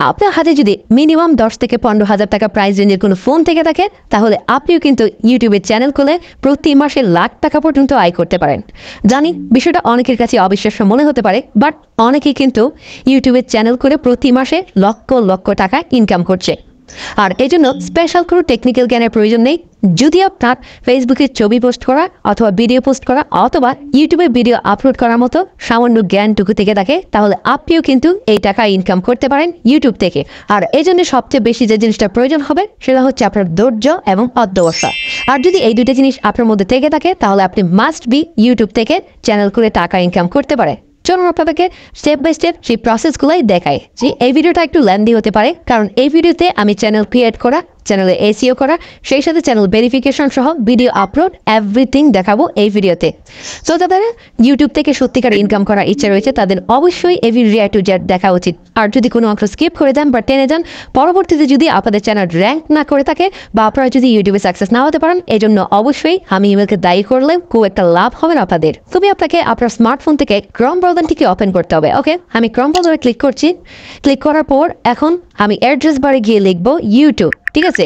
আপনার হাতে যদি মিনিমাম 10 থেকে 15,000 টাকা প্রাইস রেঞ্জের কোনো ফোন থেকে থাকে তাহলে আপনিও কিন্তু ইউটিউবের চ্যানেল খুলে প্রতি মাসে লাখ টাকা পর্যন্ত আয় করতে পারেন। জানি বিষয়টা অনেকের কাছে অবিশ্বাস্য মনে হতে পারে, বাট অনেকেই কিন্তু ইউটিউবের চ্যানেল করে প্রতি মাসে লক্ষ লক্ষ টাকা ইনকাম করছে। আর এই জন্য স্পেশাল কোনো টেকনিক্যাল জ্ঞানের প্রয়োজন নেই। যদি আপনার ফেসবুকে ছবি পোস্ট করা অথবা ভিডিও পোস্ট করা অথবা ইউটিউবে ভিডিও আপলোড করার মতো সামান্য জ্ঞানটুকু থেকে থাকে তাহলে আপনিও কিন্তু এই টাকা ইনকাম করতে পারেন ইউটিউব থেকে। আর এই জন্য সবচেয়ে বেশি যে জিনিসটা প্রয়োজন হবে সেটা হচ্ছে আপনার ধৈর্য এবং অধ্যবসায়। আর যদি এই দুটো জিনিস আপনার মধ্যে থেকে থাকে তাহলে আপনি মাস্ট বি ইউটিউব থেকে চ্যানেল করে টাকা ইনকাম করতে পারে। চলুন আপনাদেরকে স্টেপ বাই স্টেপ সেই প্রসেসগুলোই দেখাই। যে এই ভিডিওটা একটু লেন্দি হতে পারে কারণ এই ভিডিওতে আমি চ্যানেল ক্রিয়েট করা, চ্যানেলে এসইও করা, সেই সাথে চ্যানেল ভেরিফিকেশন সহ ভিডিও আপলোড এভরিথিং দেখাবো এই ভিডিওতে। সো যাদের ইউটিউব থেকে সত্যিকার ইনকাম করার ইচ্ছা রয়েছে তাদের অবশ্যই এই ভিডিও টু জেড দেখা উচিত। আর যদি কোনো অংশ স্কিপ করে দেন বা টেনে যান, পরবর্তীতে যদি আপনাদের চ্যানেল র্যাঙ্ক না করে থাকে বা আপনারা যদি ইউটিউবে সাকসেস না হতে পারেন, এই জন্য অবশ্যই আমি ইমেলকে দায়ী করলে খুব একটা লাভ হবে না আপনাদের। তবে আপনাকে আপনার স্মার্টফোন থেকে ক্রোম ব্রাউজারটিকে ওপেন করতে হবে। ওকে, আমি ক্রোম ব্রাউজারে ক্লিক করছি। ক্লিক করার পর এখন আমি অ্যাড্রেস বারে গিয়ে লিখবো ইউটিউব। ঠিক আছে,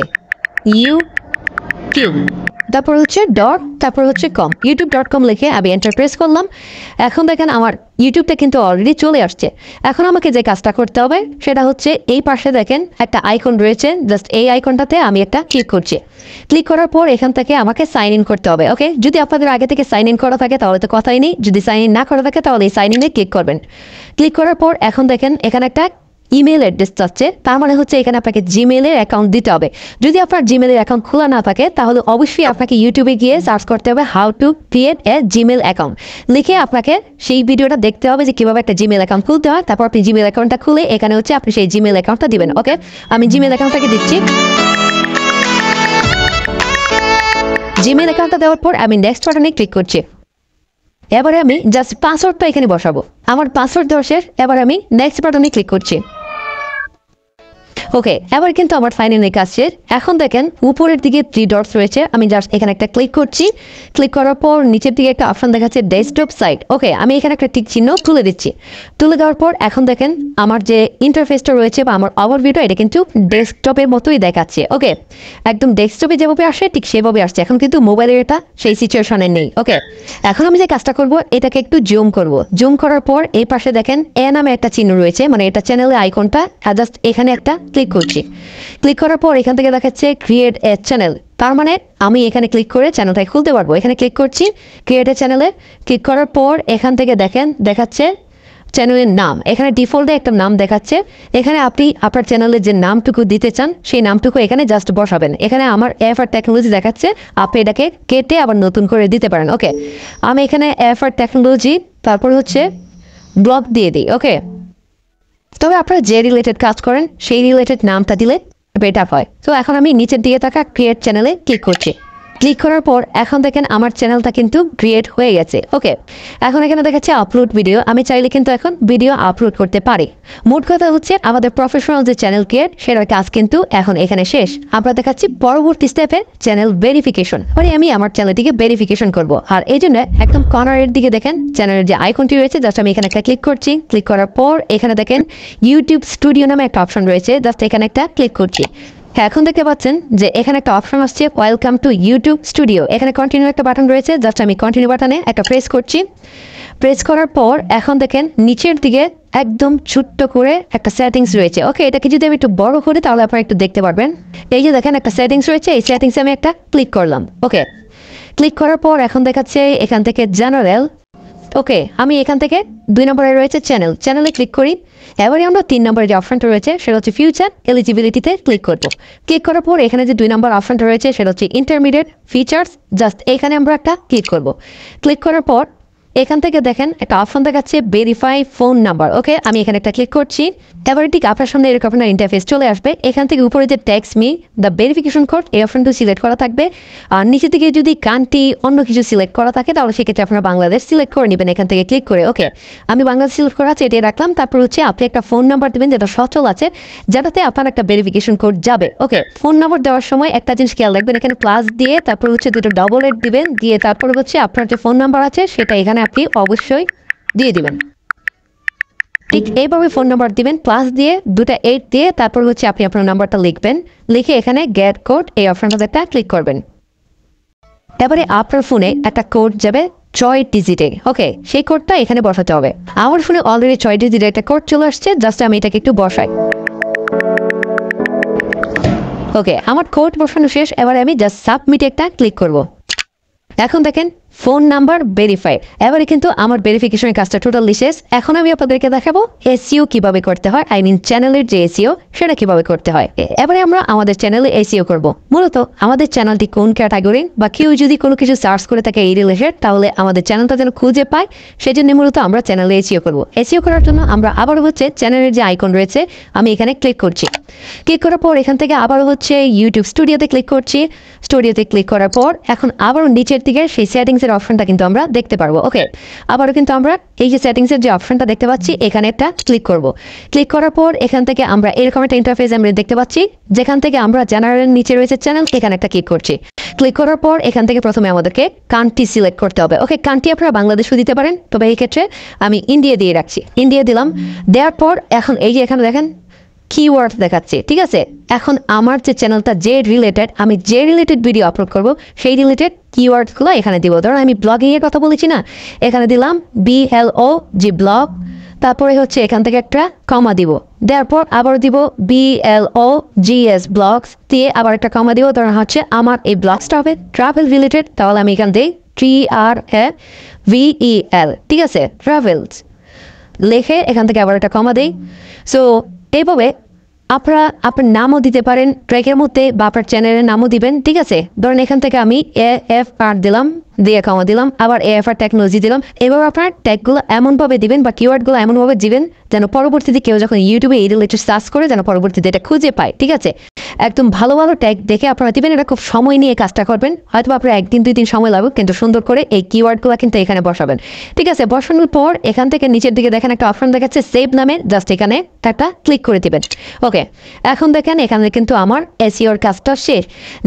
ইউটিউব, তারপর হচ্ছে ডট, তারপর হচ্ছে কম, youtube.com লিখে আমি এন্টার প্রেস করলাম। এখন দেখেন আমার ইউটিউবটা কিন্তু অলরেডি চলে আসছে। এখন আমাকে যে কাজটা করতে হবে সেটা হচ্ছে এই পাশে দেখেন একটা আইকন রয়েছে, জাস্ট এই আইকনটাতে আমি একটা ক্লিক করছি। ক্লিক করার পর এখান থেকে আমাকে সাইন ইন করতে হবে। ওকে, যদি আপনাদের আগে থেকে সাইন ইন করা থাকে তাহলে তো কথাই নেই, যদি সাইন ইন না করা থাকে তাহলে এই সাইন ইনে ক্লিক করবেন। ক্লিক করার পর এখন দেখেন এখানে একটা ইমেল অ্যাড্রেস চাচ্ছে, তার মানে হচ্ছে এখানে আপনাকে জিমেলের অ্যাকাউন্ট দিতে হবে। যদি আপনার জিমেলের অ্যাকাউন্ট খোলা না থাকে তাহলে অবশ্যই আপনাকে ইউটিউবে গিয়ে সার্চ করতে হবে how to create a Gmail account লিখে আপনাকে সেই ভিডিওটা দেখতে হবে যে কীভাবে একটা জিমেল অ্যাকাউন্ট খুলতে হয়। তারপর আপনি জিমেল অ্যাকাউন্টটা খুলে এখানে হচ্ছে আপনি সেই জিমেল অ্যাকাউন্টটা দিবেন। ওকে, আমি জিমেল অ্যাকাউন্টটাকে দিচ্ছি। জিমেল অ্যাকাউন্টটা দেওয়ার পর আমি নেক্সট বাটনে ক্লিক করছি। এবারে আমি জাস্ট পাসওয়ার্ডটা এখানে বসাবো। আমার পাসওয়ার্ড দেওয়া শেষ, এবার আমি নেক্সট বাটনে ক্লিক করছি। ওকে, এবার কিন্তু আমার ফাইনালি কাজ শেষ। এখন দেখেন উপরের দিকে 3 ডটস রয়েছে, আমি জাস্ট এখানে একটা ক্লিক করছি। ক্লিক করার পর নিচের দিকে একটা অপশন দেখাচ্ছে ডেস্কটপ সাইট। ওকে, আমি এখানে একটা টিক চিহ্ন তুলে দিচ্ছি। তুলে দেওয়ার পর এখন দেখেন আমার যে ইন্টারফেসটা রয়েছে বা আমার ওভারভিউটা এটা কিন্তু ডেস্কটপের মতোই দেখাচ্ছে। ওকে, একদম ডেস্কটপে যেভাবে আসে ঠিক সেভাবে আসছে। এখন কিন্তু মোবাইলের এটা সেই সিচুয়েশনে নেই। ওকে, এখন আমি যে কাজটা করব এটাকে একটু জুম করব। জুম করার পর এই পাশে দেখেন এ নামে একটা চিহ্ন রয়েছে, মানে এটা চ্যানেলের আইকনটা, জাস্ট এখানে একটা ক্লিক করছি। ক্লিক করার পর এখান থেকে দেখাচ্ছে ক্রিয়েট এ চ্যানেল, তার মানে আমি এখানে ক্লিক করে চ্যানেলটা খুলতে পারবো। এখানে ক্লিক করছি, ক্রিয়েট এ চ্যানেলে ক্লিক করার পর এখান থেকে দেখেন দেখাচ্ছে চ্যানেলের নাম। এখানে ডিফল্টে একটা নাম দেখাচ্ছে, এখানে আপনি আপনার চ্যানেলের যে নামটুকু দিতে চান সেই নামটুকু এখানে জাস্ট বসাবেন। এখানে আমার এফআর টেকনোলজি দেখাচ্ছে, আপনি এটাকে কেটে আবার নতুন করে দিতে পারেন। ওকে, আমি এখানে এফআর টেকনোলজি তারপর হচ্ছে ব্লগ দিয়ে দিই। ওকে, তবে আপনারা যে রিলেটেড কাজ করেন সেই রিলেটেড নামটা দিলে বেটার হয়। তো এখন আমি নিচের দিকে থাকা ক্রিয়েট চ্যানেলে ক্লিক করছি। ক্লিক করার পর এখন দেখেন আমার চ্যানেলটা কিন্তু ক্রিয়েট হয়ে গেছে। ওকে, এখন এখানে দেখাচ্ছে আপলোড ভিডিও, আমি চাইলে কিন্তু এখন ভিডিও আপলোড করতে পারি। মোট কথা হচ্ছে আমাদের প্রফেশনাল যে চ্যানেল ক্রিয়েট সেটার কাজ কিন্তু এখন এখানে শেষ। আমরা দেখাচ্ছি পরবর্তী স্টেপে চ্যানেল ভেরিফিকেশন, মানে আমি আমার চ্যানেলটিকে ভেরিফিকেশন করব। আর এই জন্য একদম কর্নারের দিকে দেখেন চ্যানেলের যে আইকনটি রয়েছে, জাস্ট আমি এখানে একটা ক্লিক করছি। ক্লিক করার পর এখানে দেখেন ইউটিউব স্টুডিও নামে একটা অপশন রয়েছে, জাস্ট এখানে একটা ক্লিক করছি। হ্যাঁ, এখন দেখতে পাচ্ছেন যে এখানে একটা অপশন আসছে ওয়েলকাম টু ইউটিউব স্টুডিও। এখানে কন্টিনিউ একটা বাটন রয়েছে, জাস্ট আমি কন্টিনিউ বাটনে একটা প্রেস করছি। প্রেস করার পর এখন দেখেন নিচের দিকে একদম ছোট্ট করে একটা সেটিংস রয়েছে। ওকে, এটাকে যদি আমি একটু বড় করি তাহলে আপনারা একটু দেখতে পারবেন। এই যে দেখেন একটা সেটিংস রয়েছে, এই সেটিংসে আমি একটা ক্লিক করলাম। ওকে, ক্লিক করার পর এখন দেখাচ্ছে এখান থেকে জেনারেল। ওকে, আমি এখান থেকে 2 নম্বরে রয়েছে চ্যানেল, চ্যানেলে ক্লিক করি। এবারে আমরা 3 নম্বরে যে অপশনটা রয়েছে সেটা হচ্ছে ফিউচার এলিজিবিলিটিতে ক্লিক করব। ক্লিক করার পর এখানে যে 2 নম্বর অপশনটা রয়েছে সেটা হচ্ছে ইন্টারমিডিয়েট ফিচার্স, জাস্ট এখানে আমরা একটা ক্লিক করব। ক্লিক করার পর এখান থেকে দেখেন একটা অপশন দেখাচ্ছে ভেরিফাই ফোন নাম্বার। ওকে, আমি এখানে একটা ক্লিক করছি। এবারে ঠিক আপনার সামনে এরকম একটা ইন্টারফেস চলে আসবে। এখান থেকে উপরে যে text me the verification code এই অপশনটা সিলেক্ট করা থাকবে। আর নিচে থেকে যদি কান্ট্রি অন্য কিছু সিলেক্ট করা থাকে তাহলে সেক্ষেত্রে আপনারা বাংলাদেশ সিলেক্ট করে নেবেন এখান থেকে ক্লিক করে। ওকে, আমি বাংলাদেশ সিলেক্ট করা আছে, এটাই রাখলাম। তারপর হচ্ছে আপনি একটা ফোন নাম্বার দেবেন যেটা সচল আছে, যেটাতে আপনার একটা ভেরিফিকেশন কোড যাবে। ওকে, ফোন নাম্বার দেওয়ার সময় একটা জিনিস খেয়াল রাখবেন, এখানে প্লাস দিয়ে তারপর হচ্ছে 2টো ডবল এড দিবেন, দিয়ে তারপর হচ্ছে আপনার যে ফোন নাম্বার আছে সেটা এখানে আপনি অবশ্যই দিয়ে দিবেন। ঠিক এইভাবে ফোন নাম্বার দিবেন, প্লাস দিয়ে 2টা 8 দিয়ে তারপর হচ্ছে আপনি আপনার নাম্বারটা লিখবেন, লিখে এখানে গেট কোড এই অপশনটাতে একটা ক্লিক করবেন। এবারে আপনার ফোনে একটা কোড যাবে 6 ডিজিটে। ওকে, সেই কোডটা এখানে বসাতে হবে। আমার ফোনে অলরেডি 6 ডিজিটের একটা কোড চলে আসছে, জাস্ট আমি এটাকে একটু বসাই। ওকে, আমার কোড বসানো শেষ। এবারে আমি জাস্ট সাবমিটে একটা ক্লিক করব। এখন দেখেন ফোন নাম্বার ভেরিফাইড। এবারে কিন্তু আমার ভেরিফিকেশনের কাজটা টোটালি শেষ। এখন আমি আপনাদেরকে দেখাবো এসইও কিভাবে করতে হয়, আই মিন চ্যানেলের যে এসইও সেটা কিভাবে করতে হয়। এবারে আমরা আমাদের চ্যানেলে এসইও করব। মূলত আমাদের চ্যানেলটি কোন ক্যাটাগরি বা কেউ যদি কোনো কিছু সার্চ করে থাকে এই রিলেটেড, তাহলে আমাদের চ্যানেলটা যেন খুঁজে পায়, সেই জন্য মূলত আমরা চ্যানেলে এসইও করব। এসইও করার জন্য আমরা আবারও হচ্ছে চ্যানেলের যে আইকন রয়েছে আমি এখানে ক্লিক করছি। ক্লিক করার পর এখান থেকে আবারও হচ্ছে ইউটিউব স্টুডিওতে ক্লিক করছি। স্টুডিওতে ক্লিক করার পর এখন আবারও নিচের দিকে সেই সেটিংসের অপশনটা কিন্তু আমরা দেখতে পারবো। ওকে, আবারও কিন্তু আমরা এই যে সেটিংসের যে অপশনটা দেখতে পাচ্ছি এখানে একটা ক্লিক করব। ক্লিক করার পর এখান থেকে আমরা এরকম একটা ইন্টারফেস আমরা দেখতে পাচ্ছি, যেখান থেকে আমরা জেনারেল নিচে রয়েছে চ্যানেল, এখানে একটা ক্লিক করছি। ক্লিক করার পর এখান থেকে প্রথমে আমাদেরকে কান্ট্রি সিলেক্ট করতে হবে। ওকে, কান্ট্রি আপনারা বাংলাদেশও দিতে পারেন, তবে এই ক্ষেত্রে আমি ইন্ডিয়া দিয়ে রাখছি। ইন্ডিয়া দিলাম। দেওয়ার পর এখন এই যে এখানে দেখেন কিওয়ার্ড দেখাচ্ছে, ঠিক আছে। এখন আমার যে চ্যানেলটা যে রিলেটেড, আমি যে রিলেটেড ভিডিও আপলোড করব সেই রিলেটেড কিওয়ার্ডগুলো এখানে দিব। ধরুন আমি ব্লগিংয়ের কথা বলেছি না, এখানে দিলাম BLO জি ব্লগ, তারপরে হচ্ছে এখান থেকে একটা কমা দিব, দেওয়ার পর আবার দিব BLOGS ব্লগস দিয়ে আবার একটা কমা দিব। ধরুন হচ্ছে আমার এই ব্লগসটা হবে ট্রাভেল রিলেটেড, তাহলে আমি এখান থেকে TRAVEL, ঠিক আছে, ট্রাভেলস লিখে এখান থেকে আবার একটা কমা দেই। সো এইভাবে আপনারা আপনার নামও দিতে পারেন ট্র্যাকের মধ্যে, বা আপনার চ্যানেলের নামও দিবেন, ঠিক আছে। ধরেন এখান থেকে আমি AFR দিলাম, দিয়ে কমা দিলাম, আবার AFR টেকনোলজি দিলাম। এবার আপনার ট্যাগগুলো এমনভাবে দিবেন বা কিওয়ার্ডগুলো এমনভাবে দিবেন যেন পরবর্তীতে কেউ যখন ইউটিউবে এই রিলেটেড সার্চ করে যেন পরবর্তীতে এটা খুঁজে পায়, ঠিক আছে। একদম ভালো ভালো ট্যাগ দেখে আপনারা দিবেন। এটা খুব সময় নিয়ে কাজটা করবেন, হয়তো আপনার 1 দিন 2 দিন সময় লাগুক, কিন্তু সুন্দর করে এই কিওয়ার্ডগুলো কিন্তু এখানে বসাবেন, ঠিক আছে। বসানোর পর এখান থেকে নিচের দিকে দেখেন একটা অপশন দেখাচ্ছে সেভ নামে, জাস্ট এখানে একটা ক্লিক করে দিবেন। ওকে, এখন দেখেন এখানে কিন্তু আমার এসইওর কাজটা শেষ।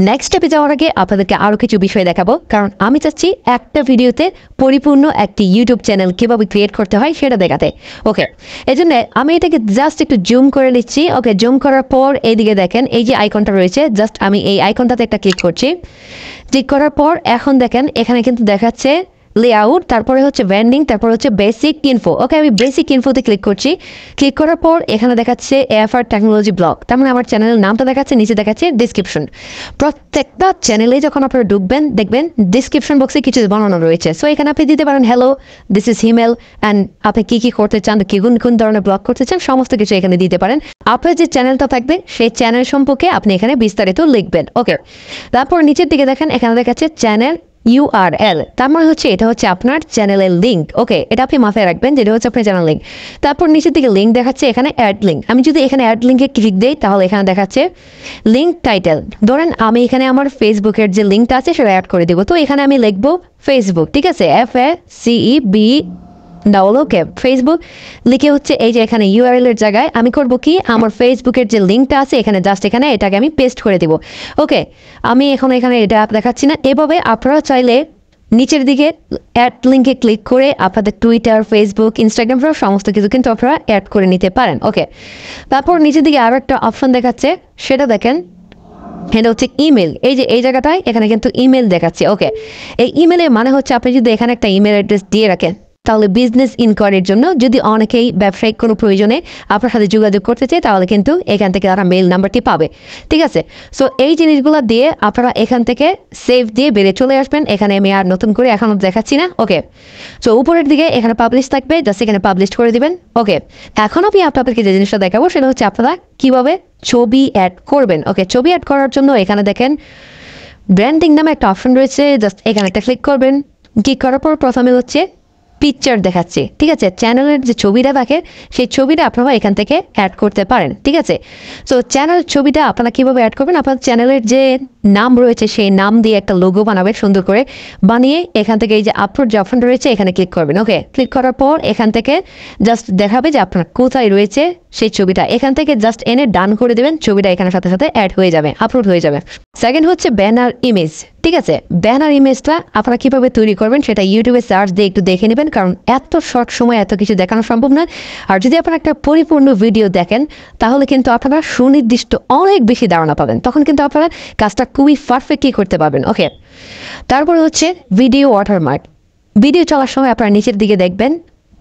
নেক্সট স্টেপে যাওয়ার আগে আপনাদেরকে আরও কিছু বিষয় দেখাবো, কারণ আমি চাচ্ছি একটা ভিডিওতে পরিপূর্ণ একটি ইউটিউব চ্যানেল কীভাবে ক্রিয়েট করতে হয় সেটা দেখাতে। ওকে, এই জন্য আমি এটাকে জাস্ট একটু জুম করে নিচ্ছি। ওকে, জুম করার পর এইদিকে দেখেন এই যে আইকনটা রয়েছে, জাস্ট আমি এই আইকনটাতে একটা ক্লিক করছি। ক্লিক করার পর এখন দেখেন এখানে কিন্তু দেখাচ্ছে লেআউট, তারপরে হচ্ছে ব্র্যান্ডিং, তারপর হচ্ছে বেসিক ইনফো। ওকে, আমি বেসিক ইনফোতে ক্লিক করছি। ক্লিক করার পর এখানে দেখাচ্ছে AFR টেকনোলজি ব্লগ, তার মানে আমার চ্যানেলের নামটা দেখাচ্ছে, নিচে দেখাচ্ছে ডিসক্রিপশন। প্রত্যেকটা চ্যানেলে যখন আপনারা ঢুকবেন দেখবেন ডিসক্রিপশন বক্সে কিছু বানানো রয়েছে। সো এখানে আপনি দিতে পারেন hello this is Himel, and আপনি কী করতে চান, কোন ধরনের ব্লগ করতে চান, সমস্ত কিছু এখানে দিতে পারেন। আপনার যে চ্যানেলটা থাকবে সেই চ্যানেল সম্পর্কে আপনি এখানে বিস্তারিত লিখবেন। ওকে, তারপর নিচের দিকে দেখেন এখানে দেখাচ্ছে চ্যানেল URL, তার মানে হচ্ছে এটা হচ্ছে আপনার চ্যানেলের লিঙ্ক। ওকে, এটা আপনি মাথায় রাখবেন যেটা হচ্ছে আপনার চ্যানেল লিঙ্ক। তারপর নিচের দিকে লিঙ্ক দেখাচ্ছে, এখানে অ্যাড লিঙ্ক। আমি যদি এখানে অ্যাড লিঙ্কে ক্লিক দিই তাহলে এখানে দেখাচ্ছে লিঙ্ক টাইটেল। ধরেন আমি এখানে আমার ফেসবুকের যে লিঙ্কটা আছে সেটা অ্যাড করে দেবো। তো এখানে আমি লিখবো ফেসবুক, ঠিক আছে, FACEB ওকে, ফেসবুক লিখে হচ্ছে এই যে এখানে URL এর জায়গায় আমি করব কি, আমার ফেসবুকের যে লিঙ্কটা আছে এখানে জাস্ট এখানে এটাকে আমি পেস্ট করে দিব। ওকে, আমি এখন এখানে এটা দেখাচ্ছি না। এভাবে আপনারা চাইলে নিচের দিকে অ্যাড লিঙ্কে ক্লিক করে আপনাদের টুইটার, ফেসবুক, ইনস্টাগ্রাম সমস্ত কিছু কিন্তু আপনারা অ্যাড করে নিতে পারেন। ওকে, তারপর নিচের দিকে আরও একটা অপশন দেখাচ্ছে, সেটা দেখেন, এটা হচ্ছে ইমেল। এই যে এই জায়গাটায় এখানে কিন্তু ইমেল দেখাচ্ছে। ওকে, এই ইমেলের মানে হচ্ছে আপনি যদি এখানে একটা ইমেল অ্যাড্রেস দিয়ে রাখেন তাহলে বিজনেস ইনকোয়ারির জন্য যদি অনেকেই ব্যবসায়িক কোনো প্রয়োজনে আপনার সাথে যোগাযোগ করতে চায় তাহলে কিন্তু এখান থেকে তারা মেল নাম্বারটি পাবে, ঠিক আছে। সো এই জিনিসগুলো দিয়ে আপনারা এখান থেকে সেভ দিয়ে বেরিয়ে চলে আসবেন। এখানে আমি আর নতুন করে এখনও দেখাচ্ছি না। ওকে, সো উপরের দিকে এখানে পাবলিশ থাকবে, জাস্ট এখানে পাবলিশ করে দিবেন। ওকে, এখন আমি আপনাদেরকে যে জিনিসটা দেখাবো সেটা হচ্ছে আপনারা কীভাবে ছবি অ্যাড করবেন। ওকে, ছবি অ্যাড করার জন্য এখানে দেখেন ব্র্যান্ডিং নামে একটা অপশন রয়েছে, জাস্ট এখানে একটা ক্লিক করবেন। ক্লিক করার পর প্রথমে হচ্ছে পিকচার দেখাচ্ছে, ঠিক আছে, চ্যানেলের যে ছবিটা থাকে সেই ছবিটা আপনারা এখান থেকে অ্যাড করতে পারেন, ঠিক আছে। সো চ্যানেল ছবিটা আপনারা কীভাবে অ্যাড করবেন, আপনার চ্যানেলের যে নাম রয়েছে সেই নাম দিয়ে একটা লোগো বানাবেন সুন্দর করে, বানিয়ে এখান থেকে এই যে আপলোড যে অপশনটা রয়েছে এখানে ক্লিক করবেন। ওকে, ক্লিক করার পর এখান থেকে জাস্ট দেখাবে যে আপনার কোথায় রয়েছে সেই ছবিটা, এখান থেকে জাস্ট এনে ডান করে দেবেন, ছবিটা এখানে সাথে সাথে অ্যাড হয়ে যাবে, আপলোড হয়ে যাবে। সেকেন্ড হচ্ছে ব্যানার ইমেজ। ঠিক আছে, ব্যানার ইমেজটা আপনারা কীভাবে তৈরি করবেন সেটা ইউটিউবে সার্চ দিয়ে একটু দেখে নেবেন, কারণ এত শর্ট সময় এত কিছু দেখানো সম্ভব নয়। আর যদি আপনারা একটা পরিপূর্ণ ভিডিও দেখেন তাহলে কিন্তু আপনারা সুনির্দিষ্ট অনেক বেশি ধারণা পাবেন, তখন কিন্তু আপনারা কাজটা খুবই পারফেক্টলি করতে পারবেন। ওকে, তারপরে হচ্ছে ভিডিও ওয়াটারমার্ক। ভিডিও চলার সময় আপনারা নিচের দিকে দেখবেন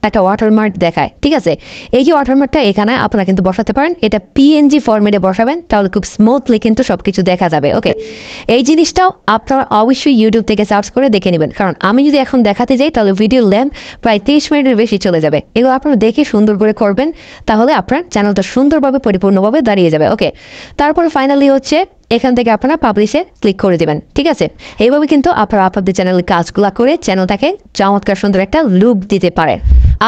একটা ওয়াটারমার্ক দেখায়, ঠিক আছে। এই যে ওয়াটারমার্কটা এখানে আপনারা কিন্তু বসাতে পারেন, এটা পিএনজি ফরম্যাটে বসাবেন, তাহলে খুব স্মুথলি কিন্তু সব কিছু দেখা যাবে। ওকে, এই জিনিসটাও আপনারা অবশ্যই ইউটিউব থেকে সার্চ করে দেখে নেবেন, কারণ আমি যদি এখন দেখাতে যাই তাহলে ভিডিও লেন্থ প্রায় 30 মিনিটের বেশি চলে যাবে। এগুলো আপনারা দেখে সুন্দর করে করবেন, তাহলে আপনার চ্যানেলটা সুন্দরভাবে পরিপূর্ণভাবে দাঁড়িয়ে যাবে। ওকে, তারপরে ফাইনালি হচ্ছে এখান থেকে আপনারা পাবলিশে ক্লিক করে দেবেন, ঠিক আছে। এইভাবে কিন্তু আপনারা আপনাদের চ্যানেলের কাজগুলো করে চ্যানেলটাকে চমৎকার সুন্দর একটা লুক দিতে পারেন।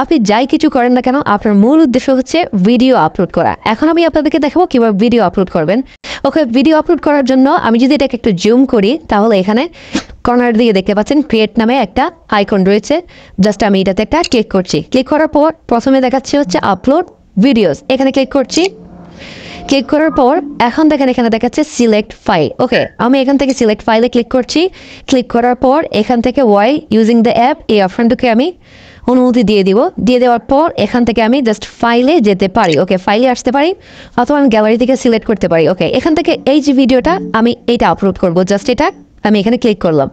আপনি যাই কিছু করেন না কেন, আপনার মূল উদ্দেশ্য হচ্ছে ভিডিও আপলোড করা। এখন আমি আপনাদেরকে দেখাবো কিভাবে ভিডিও আপলোড করবেন। ওকে, ভিডিও আপলোড করার জন্য আমি যদি এটাকে একটু জুম করি তাহলে এখানে কর্নার দিকে দেখতে পাচ্ছেন ক্রিয়েট নামে একটা আইকন রয়েছে। জাস্ট আমি এটাতে একটা ক্লিক করছি। ক্লিক করার পর প্রথমে দেখাচ্ছে হচ্ছে আপলোড ভিডিওস, এখানে ক্লিক করছি। ক্লিক করার পর এখন দেখেন এখানে দেখাচ্ছে সিলেক্ট ফাইল। ওকে, আমি এখান থেকে সিলেক্ট ফাইলে ক্লিক করছি। ক্লিক করার পর এখান থেকে ওয়াই ইউজিং দ্য অ্যাপ এই অপশনটাকে আমি অনুমতি দিয়ে দিব। দিয়ে দেওয়ার পর এখান থেকে আমি জাস্ট ফাইলে যেতে পারি। ওকে, ফাইলে আসতে পারি অথবা আমি গ্যালারি থেকে সিলেক্ট করতে পারি। ওকে, এখান থেকে এই যে ভিডিওটা আমি এইটা আপলোড করব, জাস্ট এটা আমি এখানে ক্লিক করলাম।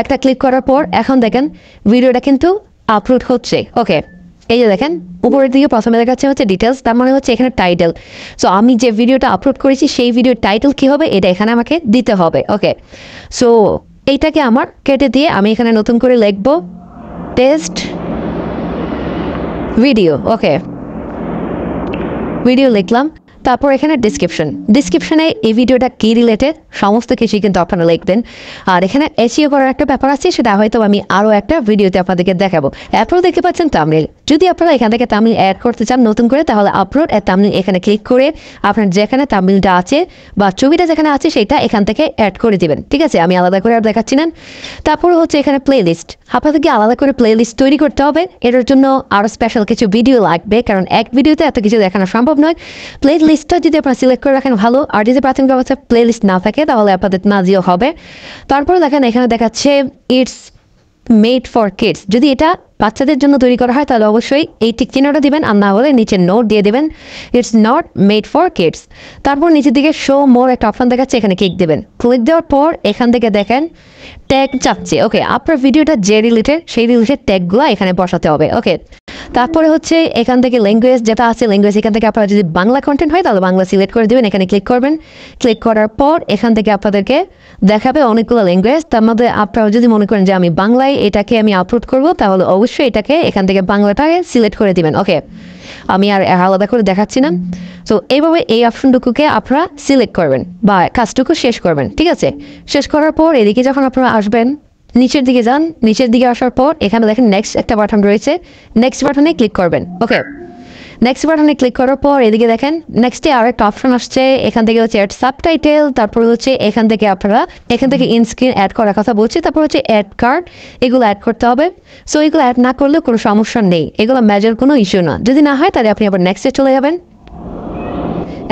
একটা ক্লিক করার পর এখন দেখেন ভিডিওটা কিন্তু আপলোড হচ্ছে। ওকে, এই যে দেখেন উপরের দিকে প্রথমে দেখাচ্ছে হচ্ছে ডিটেলস, তার মানে হচ্ছে এখানে টাইটেল। সো আমি যে ভিডিওটা আপলোড করেছি সেই ভিডিওর টাইটেল কী হবে এটা এখানে আমাকে দিতে হবে। ওকে, সো এইটাকে আমার কেটে দিয়ে আমি এখানে নতুন করে লিখব টেস্ট ভিডিও। ওকে, ভিডিও লিখলাম। তারপর এখানে ডিসক্রিপশনে এই ভিডিওটা কী রিলেটেড সমস্ত কিছুই কিন্তু আপনারা লিখবেন। আর এখানে এসইও করার একটা ব্যাপার আছে, সেটা হয়তো আমি আরও একটা ভিডিওতে আপনাদেরকে দেখাবো। এরপর দেখতে পাচ্ছেন তামলিল। যদি আপনারা এখান থেকে তামলিল অ্যাড করতে চান নতুন করে, তাহলে আপলোড এ তামলিল এখানে ক্লিক করে আপনার যেখানে তামলিলটা আছে বা ছবিটা যেখানে আছে সেটা এখান থেকে অ্যাড করে দিবেন, ঠিক আছে। আমি আলাদা করে আর দেখাচ্ছি না। তারপর হচ্ছে এখানে প্লে লিস্ট, আপনাদেরকে আলাদা করে প্লে লিস্ট তৈরি করতে হবে। এটার জন্য আরও স্পেশাল কিছু ভিডিও লাগবে, কারণ এক ভিডিওতে এত কিছু দেখানো সম্ভব নয়। প্লে লিস্টটা যদি আপনারা সিলেক্ট করে রাখেন ভালো, আর যদি প্রাথমিক অবস্থায় প্লে লিস্ট না থাকে তাহলে আপনাদের নাজিও হবে। তারপর দেখেন এখানে দেখাচ্ছে ইটস মেড ফর কিডস। যদি এটা বাচ্চাদের জন্য তৈরি করা হয় তাহলে অবশ্যই এই টিক চিহ্নটা দিবেন, আর না হলে নিচে নোট দিয়ে দেবেন it's not made for kids. তারপর নিচের দিকে শো মোর একটা অপশন দেখাচ্ছে, এখানে ক্লিক দেবেন। ক্লিক দেওয়ার পর এখান থেকে দেখেন ট্যাগ চাচ্ছে। ওকে, আপনার ভিডিওটা যে রিলেটেড সেই রিলেটেড ট্যাগগুলো এখানে বসাতে হবে। ওকে, তারপরে হচ্ছে এখান থেকে ল্যাঙ্গুয়েজ যেটা আছে ল্যাঙ্গুয়েজ, এখান থেকে আপনারা যদি বাংলা কন্টেন্ট হয় তাহলে বাংলা সিলেক্ট করে দেবেন, এখানে ক্লিক করবেন। ক্লিক করার পর এখান থেকে আপনাদেরকে দেখাবে অনেকগুলো ল্যাঙ্গুয়েজ। তার মধ্যে আপনারা যদি মনে করেন যে আমি বাংলায় এটাকে আমি আপলোড করব, তাহলে অবশ্যই এটাকে এখান থেকে বাংলাটাকে সিলেক্ট করে দিবেন। ওকে, আমি আর আলাদা করে দেখাচ্ছি না। সো এইভাবে এই অপশনটুকুকে আপনারা সিলেক্ট করবেন বা কাজটুকু শেষ করবেন, ঠিক আছে। শেষ করার পর এদিকে যখন আপনারা আসবেন নিচের দিকে যান, নিচের দিকে আসার পর এখানে দেখেন নেক্সট একটা বাটন রয়েছে, নেক্সট বাটনে ক্লিক করবেন। ওকে, নেক্সট বাটনে ক্লিক করার পর এদিকে দেখেন নেক্সটে আর একটা অপশন আসছে, এখান থেকে হচ্ছে অ্যাড সাবটাইটেল। তারপর হচ্ছে এখান থেকে আপনারা এখান থেকে ইনস্ক্রিন অ্যাড করার কথা বলছি। তারপর হচ্ছে অ্যাড কার্ড, এগুলো অ্যাড করতে হবে। সো এগুলো অ্যাড না করলেও কোনো সমস্যা নেই, এগুলো মেজর কোনো ইস্যু না। যদি না হয় তাহলে আপনি আবার নেক্সটে চলে যাবেন।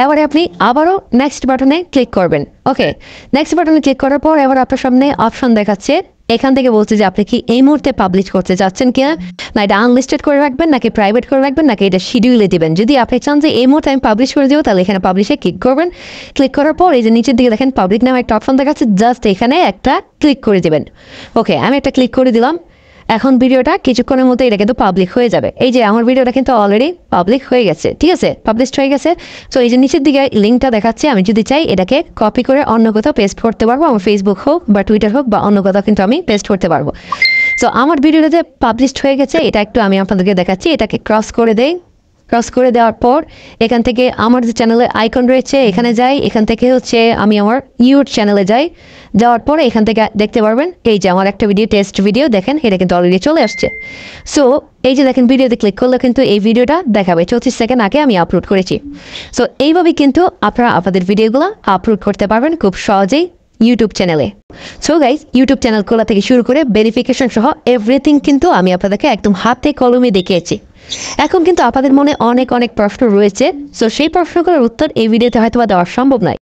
এবারে আপনি আবারও নেক্সট বাটনে ক্লিক করবেন। ওকে, নেক্সট বাটনে ক্লিক করার পর এবার আপনার সামনে অপশন দেখাচ্ছে, এখান থেকে বলছে যে আপনি কি এই মুহূর্তে পাবলিশ করতে চাচ্ছেন কিনা, না এটা আনলিস্টেড করে রাখবেন, নাকি প্রাইভেট করে রাখবেন, নাকি এটা শিডিউলে দিবেন। যদি আপনি চান যে এই মুহূর্তে আমি পাবলিশ করে দেবো তাহলে এখানে পাবলিশে ক্লিক করবেন। ক্লিক করার পর এই যে নিচের দিকে দেখেন পাবলিক নামে একটা অপশন দেখাচ্ছে, জাস্ট এখানে একটা ক্লিক করে দেবেন। ওকে, আমি একটা ক্লিক করে দিলাম। এখন ভিডিওটা কিছুক্ষণের মধ্যে এটা কিন্তু পাবলিক হয়ে যাবে। এই যে আমার ভিডিওটা কিন্তু অলরেডি পাবলিক হয়ে গেছে, ঠিক আছে, পাবলিশড হয়ে গেছে। সো এই যে নিচের দিকে লিঙ্কটা দেখাচ্ছে, আমি যদি চাই এটাকে কপি করে অন্য কোথাও পেস্ট করতে পারবো, আমার ফেসবুক হোক বা টুইটার হোক বা অন্য কোথাও কিন্তু আমি পেস্ট করতে পারবো। সো আমার ভিডিওটা যে পাবলিশড হয়ে গেছে এটা একটু আমি আপনাদেরকে দেখাচ্ছি। এটাকে ক্রস করে দেই। ক্রস করে দেওয়ার পর এখান থেকে আমার যে চ্যানেলের আইকন রয়েছে এখানে যাই, এখান থেকে হচ্ছে আমি আমার ইউটিউব চ্যানেলে যাই। যাওয়ার পরে এখান থেকে দেখতে পারবেন এই যে আমার একটা ভিডিও টেস্ট ভিডিও, দেখেন এটা কিন্তু অলরেডি চলে আসছে। সো এই যে দেখেন ভিডিওতে ক্লিক করলে কিন্তু এই ভিডিওটা দেখাবে 34 সেকেন্ড আগে আমি আপলোড করেছি। সো এইভাবেই কিন্তু আপনারা আপনাদের ভিডিওগুলো আপলোড করতে পারবেন খুব সহজেই ইউটিউব চ্যানেলে। সো গাইজ, ইউটিউব চ্যানেল খোলা থেকে শুরু করে ভেরিফিকেশন সহ এভরিথিং কিন্তু আমি আপনাদেরকে একদম হাতে কলমে দেখিয়েছি। এখন কিন্তু আপনাদের মনে অনেক অনেক প্রশ্ন রয়েছে। সো সেই প্রশ্নগুলোর উত্তর এই ভিডিওতে হয়তো দেওয়া সম্ভব নয়।